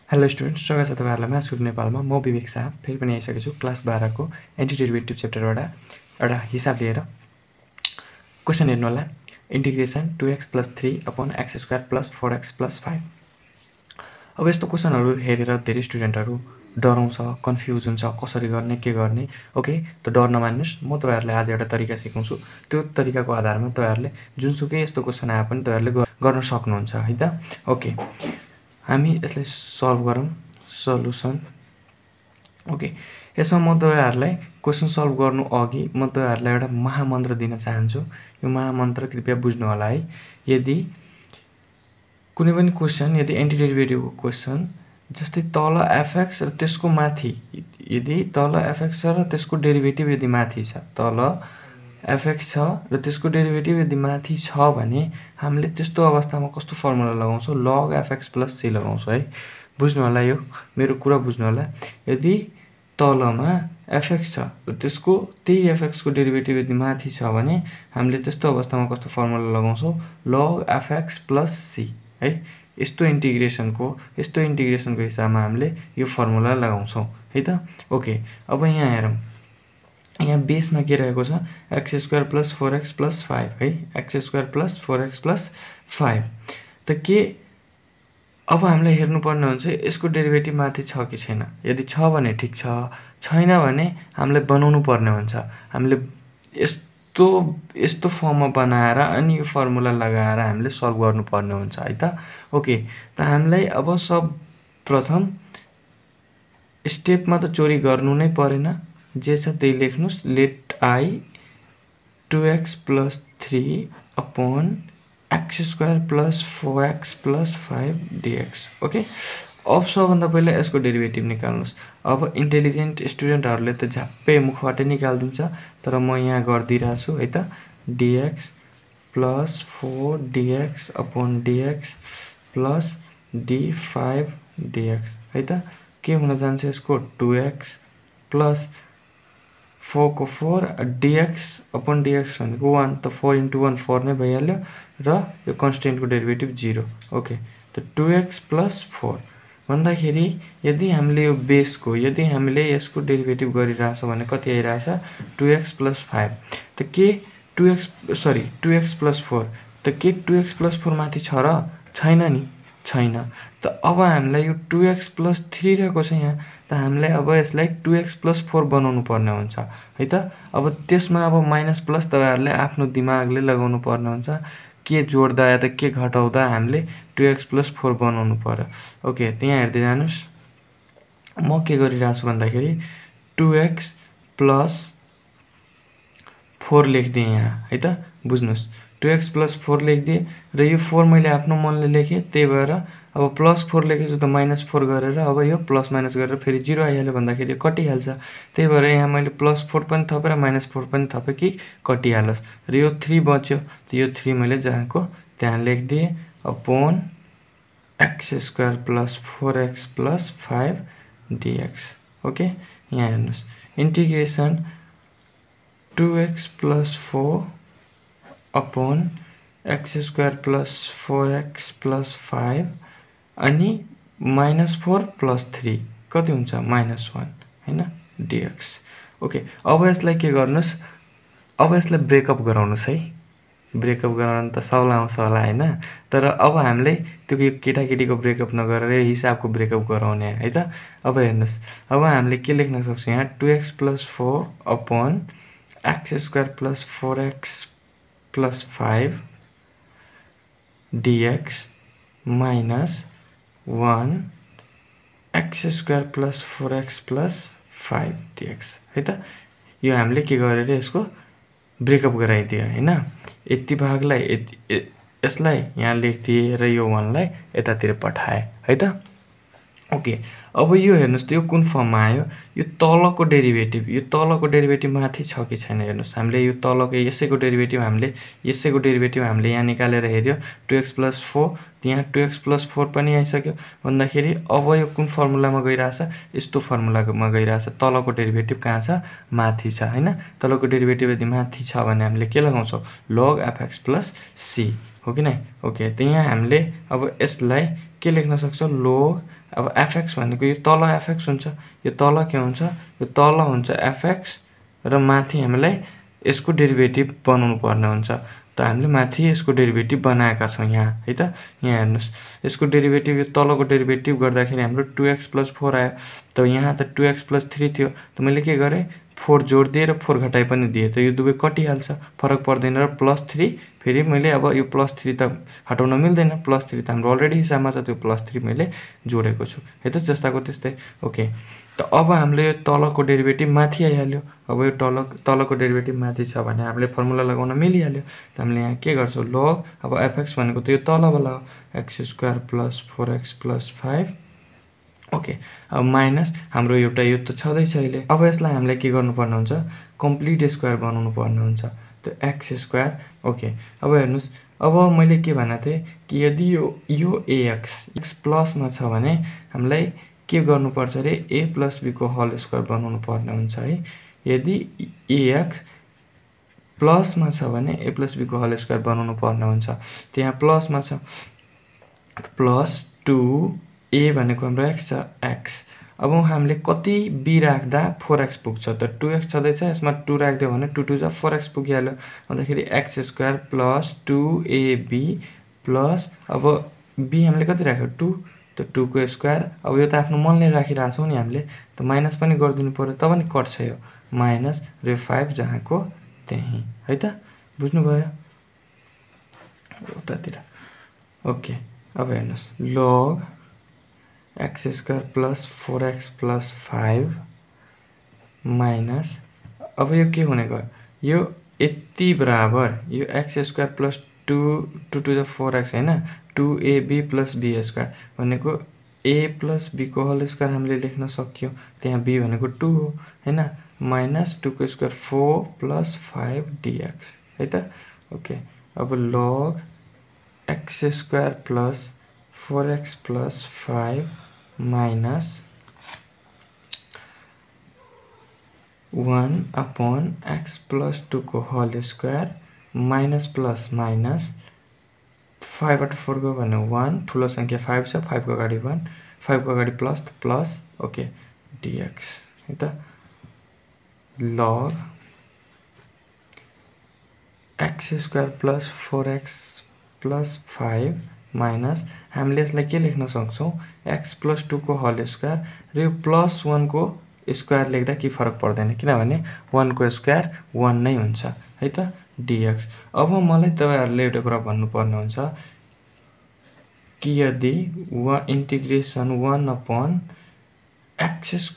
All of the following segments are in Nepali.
हेलो स्टुडेन्ट्स, स्वागत छ तपाईहरुलाई म्याथ्स ग्रुप नेपालमा। म विवेक शाह फेरि पनि आइसकेको छु क्लास 12 को एन्टिडेरिभेटिभ च्याप्टरबाट एउटा हिसाब लिएर। क्वेशन हेर्नु होला। Integration 2x + 3 upon x² + 4x + 5। अब यस्तो क्वेशनहरु हेरेर धेरै स्टुडेन्टहरु डराउँछ, कन्फ्युज हुन्छ, कसरी गर्ने, के गर्ने। ओके, त डर नमान्नुस्। म तपाईहरुलाई आज एउटा तरिका सिकाउँछु। त्यो तरिकाको आधारमा तपाईहरुले जुनसुकै यस्तो क्वेशन आए पनि तपाईहरुले गर्न सक्नुहुन्छ है त। ओके, हामी यसलाई सल्भ गरौँ। सल्युसन। ओके, यसमा म तपाईहरुलाई क्वेशन सल्भ गर्नु अघि म तपाईहरुलाई एउटा महामन्त्र दिन चाहन्छु। यो महामन्त्र कृपया बुझ्नु होला है। यदि कुनै पनि क्वेशन, यदि एन्टिडेरिभेटिभको क्वेशन जस्तै तल fx र त्यसको माथि, यदि तल fx छ र त्यसको डेरिभेटिभ यदि माथि छ, तल fx छ र त्यसको डेरिभेटिभ यदि माथि छ भने हामीले त्यस्तो अवस्थामा कस्तो फर्मुला लगाउँछौँ? log fx + c लगाउँछौँ है। बुझ्नु होला, यो मेरो कुरा बुझ्नु होला। यदि तलमा fx छ र त्यसको त्यही fx को डेरिभेटिभ यदि माथि छ भने हामीले त्यस्तो अवस्थामा कस्तो फर्मुला लगाउँछौँ? log fx + c है। यस्तो इन्टिग्रेसनको हिसाबमा हामीले यो फर्मुला लगाउँछौँ है त। ओके, अब यहाँ हेरौँ। यहाँ बेसमा के रहेको छ? x² + 4x + 5 है। x² + 4x + 5 त के अब हामीलाई हेर्नुपर्ने हुन्छ यसको डेरिभेटिभ माथि छ कि छैन। यदि छ भने ठीक छ, छैन भने हामीलाई बनाउनु पर्ने हुन्छ। हामीले यस्तो फर्ममा बनाएर अनि यो फर्मुला लगाएर हामीले सल्भ गर्नुपर्ने हुन्छ है त। ओके, त हामीलाई अब सर्वप्रथम स्टेपमा त चोरी गर्नु नै परेन। जे छ त्यही लेख्नुस्। Let I 2x + 3 upon x² + 4x + 5 dx। Okay, अब सबभन्दा पहिला यसको डेरिभेटिभ निकाल्नुस्। अब इन्टेलिजेन्ट स्टुडेन्टहरुले त झ्याप्पै मुखबाटै निकाल्दिन्छ, तर म यहाँ गर्दिरा छु है त। dx + 4 dx upon dx + d5 dx है त। के हुन जान्छ यसको? 2x + 4 को 4 dx अपॉन dx भनेको 1, त 4 × 1 4 नै भइहाल्यो र यो कन्स्टेन्टको डेरिभेटिभ 0। ओके, त 2x + 4 भन्दाखेरि यदि हामीले यो बेसको, यदि हामीले यसको डेरिभेटिभ गरिरहेछौँ भने कति आइरहेछ? 2x + 5। त के 2x + 4 त के 2x + 4 माथि छ र? छैन नि, छैन। त अब हामीलाई यो 2x + 3 रहेको छ यहाँ। त हामीलाई अब यसलाई 2x + 4 बनाउनु पर्ने हुन्छ है त। अब त्यसमा अब माइनस प्लस तपाईहरुले आफ्नो दिमागले लगाउनु पर्ने हुन्छ। के जोड्दा या त के घटाउँदा हामीले 2x + 4 बनाउनु पर्यो। ओके, त्यहाँ हेर्दै जानुस्। म के गरिरहेको छु भन्दाखेरि 2x + 4 लेख्दिएँ यहाँ है त। बुझ्नुस्, 2x + 4 लेख्दिएँ र यो 4 मैले आफ्नो मनले लेखेँ, त्यही भएर अब +4 लेखेछु त -4 गरेर अब यो प्लस माइनस गरेर फेरि 0 आइहाल्यो भन्दाखेरि कटिहाल्छ। त्यही भएर यहाँ मैले +4 पनि थपेर -4 पनि थपेँ कि कटिहालोस् र यो 3 बच्यो। त यो 3 मैले जहाँको त्यहाँ लेखिदिएँ upon x² + 4x + 5 dx। Okay, यहाँ हेर्नुस्। Integration 2x + 4 upon x² + 4x + 5 अनि -4 + 3 कति हुन्छ? -1 हैन, dx। ओके, अब यसलाई के गर्नुस्? अब यसलाई ब्रेकअप गराउनुस् है। ब्रेकअप गराउन त सबलाई आउँछ होला हैन, तर अब हामीले त्यो केटाकेटीको ब्रेकअप नगरेर हिसाबको ब्रेकअप गराउने है त। अब हेर्नुस्, अब हामीले के लेख्न सक्छौँ यहाँ? 2x + 4 upon x² + 4x + 5 dx -1 x² + 4x + 5 dx है त। यो हामीले के गरेर यसको ब्रेकअप गराइदियो हैन। यति भागलाई यसलाई यहाँ लेखिदिए र यो 1 लाई यतातिर पठाए है त। ओके, अब यो हेर्नुस् त यो कुन फर्ममा आयो? यो तलको डेरिभेटिभ माथि छ कि छैन हेर्नुस्। हामीले यो तलको यसैको डेरिभेटिभ हामीले यहाँ निकालेर हेर्यो। 2x + 4 यहाँ 2x + 4 पनि आइसक्यो भन्दाखेरि अब यो कुन फर्मुलामा गइरहेछ? यस्तो फर्मुलामा गइरहेछ। तलको डेरिभेटिभ कहाँ छ? माथि छ हैन। तलको डेरिभेटिभ यदि माथि छ भने हामीले के लगाउँछौँ? log fx + c हो कि नै? ओके, त यहाँ हामीले अब यसलाई के लेख्न सक्छ log अब fx भनेको यो तल fx हुन्छ यो तल के हुन्छ यो तल हुन्छ fx र माथि हामीलाई यसको डेरिभेटिभ बनाउनु पर्ने हुन्छ त हामीले माथि यसको डेरिभेटिभ बनाएका छौं यहाँ है त यहाँ हेर्नुस् यसको डेरिभेटिभ यो तलको डेरिभेटिभ गर्दाखेरि हाम्रो 2x + 4 आयो त यहाँ त 2x + 3 थियो त मैले के गरे 4 जोड दिए र 4 घटाइ पनि दिए त यो दुवै कटिहाल्छ फरक पर्दैन र +3 फेरि मैले अब यो +3 त हटाउन मिल्दैन +3 त हाम्रो अलरेडी हिसाबमा छ त्यो +3 मैले जोडेको छु है त जस्ताको त्यस्तै ओके त अब हामीले यो तलको डेरिभेटिभ माथि आइहाल्यो अब यो तलको डेरिभेटिभ माथि छ भने हामीले फर्मुला लगाउन मिलिहाल्यो त हामीले यहाँ के गर्छौं log अब fx भनेको त यो तलवाला हो x² + 4x + 5 ओके अब माइनस हाम्रो एउटा यो त छदै छ अहिले अब यसलाई हामीले के गर्नुपर्ने हुन्छ कम्प्लिट स्क्वायर बनाउनु पर्ने हुन्छ त x² ओके अब हेर्नुस् अब मैले के भनेको थिए कि यदि यो ax प्लस मा छ भने हामीलाई के गर्नुपर्छ रे a + b को होल स्क्वायर बनाउनु पर्ने हुन्छ है यदि ax प्लस मा छ भने a + b को होल स्क्वायर बनाउनु पर्ने हुन्छ त्यहाँ प्लस मा छ प्लस 2a भनेको हाम्रो x छ x अब हामीले कति b राख्दा 4x पुग्छ त 2x छदैछ यसमा 2 राख्दियो भने 2 2 जा 4x पुगिहाल्यो अन्तखेरि x² + 2ab प्लस अब b हामीले कति राख्यो 2 त 2 को स्क्वायर अब यो त आफ्नो मनले राखिरा छौं नि हामीले त माइनस पनि गर्दिनु पर्यो त पनि कट्छ यो माइनस र 5 जहाँको त्यही है त बुझ्नु भयो उतातिर ओके अब हेर्नुस् log x² + 4x + 5 माइनस अब यो के हुने गयो यो यति बराबर यो x² + 2 2 to 4x हैन 2ab + b² भनेको a + b को होल स्क्वायर हामीले लेख्न सक्यौ त्यहाँ b भनेको 2 हो हैन माइनस 2 को स्क्वायर 4 + 5 dx है त ओके अब log x² + 4x + 5 minus 1/x + 2 को whole square minus plus minus 5 बाट 4 गयो भने 1 ठुलो संख्या 5 छ 5 को अगाडि 1 5 को अगाडि प्लस ओके dx है त log x² + 4x + 5 माइनस हामीले यसलाई के लेख्न सक्छौं x + 2 को होल स्क्वायर र यो +1 को स्क्वायर लेख्दा के फरक पर्दैन किनभने 1 को स्क्वायर 1 नै हुन्छ है त dx अब मलाई तपाईहरुले एउटा कुरा भन्नु पर्ने हुन्छ कि यदि इंटीग्रेशन 1/x²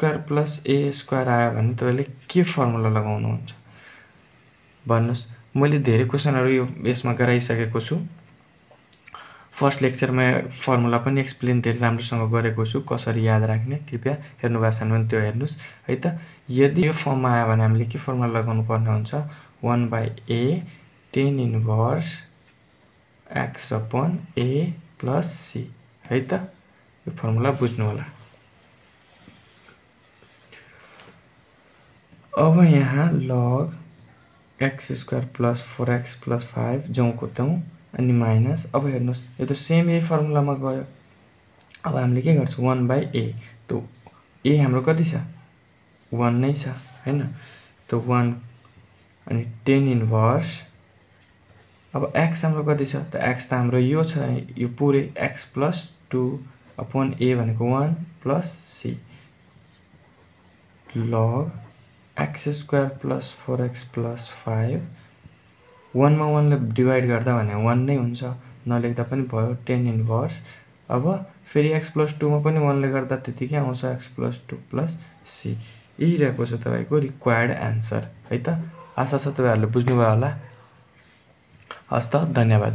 + a² आयो भने तपाईले के फर्मुला लगाउनु हुन्छ भन्नुस् मैले धेरै क्वेशनहरु यसमा गराइसकेको छु फर्स्ट लेक्चरमा फर्मुला पनि एक्सप्लेन धेरै राम्रोसँग गरेको छु कसरी याद राख्ने कृपया हेर्नु भएको छैन भने त्यो हेर्नुस् है त यदि यो फर्ममा आयो भने हामीले के फर्मुला लगाउनु पर्ने हुन्छ 1/a tan inverse x/a + c है त यो फर्मुला बुझ्नु होला अब यहाँ log x² + 4x + 5 जौको तौ अनि माइनस अब हेर्नुस् यो त सेम यही फर्मुलामा गयो अब हामीले के गर्छौं 1/a त a हाम्रो कति छ 1 नै छ हैन त 1 अनि tan इन्भर्स अब x हाम्रो कति छ त x त हाम्रो यो छ यो पुरै x + 2/a भनेको 1 + c log x² + 4x + 5 1 मा 1 ले डिवाइड गर्दा भने 1 नै हुन्छ नलेख्दा पनि भयो tan इन्भर्स अब फेरि x + 2 मा पनि 1 ले गर्दा त्यतिकै आउँछ x + 2 + c यही रहेको छ तपाईको रिक्वायर्ड आन्सर है त आशा छ तपाईहरुले बुझ्नु भयो होला हस्त धन्यवाद